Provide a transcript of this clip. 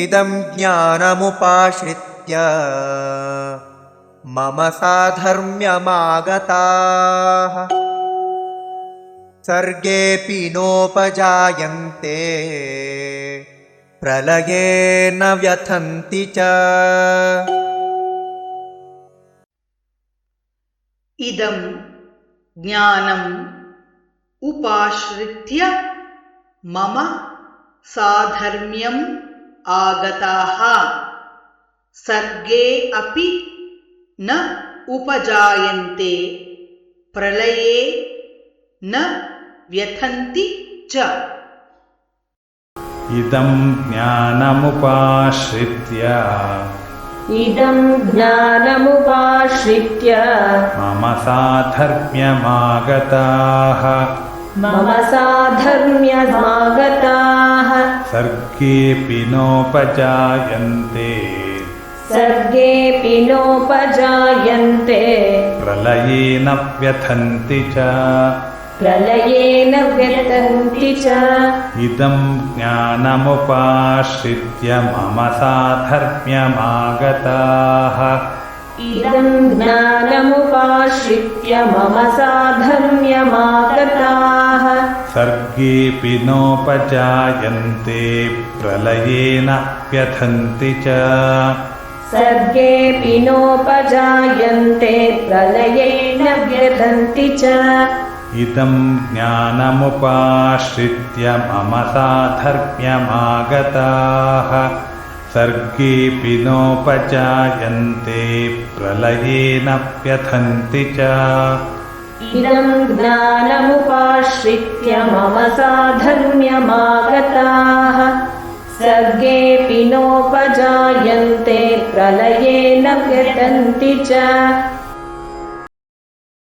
इदं ज्ञानमुपाश्रित्य मम साधर्म्यमागताः सर्गेऽपि नोपजायन्ते प्रलये न व्यथन्ति च। इदं ज्ञानम् उपाश्रित्य मम साधर्म्यम् आगताः सर्गे अपि न उपजायन्ते प्रलये न व्यथन्ति च। इदं ज्ञानमुपाश्रित्य मम साधर्म्यमागताः सर्गेऽपि नोपजायन्ते प्रलये न व्यथन्ति च। इदं ज्ञानमुपाश्रित्य मम साधर्म्यमागताः सर्गेऽपि नोपजायन्ते प्रलये न व्यथन्ति च। इदं ज्ञानमुपाश्रित्य मम साधर्म्यमागताः सर्गेऽपि नोपजायन्ते प्रलये न व्यथन्ति च। इदं ज्ञानमुपाश्रित्य मम साधर्म्यमागताः सर्गेऽपि नोपजायन्ते प्रलये न व्यथन्ति च।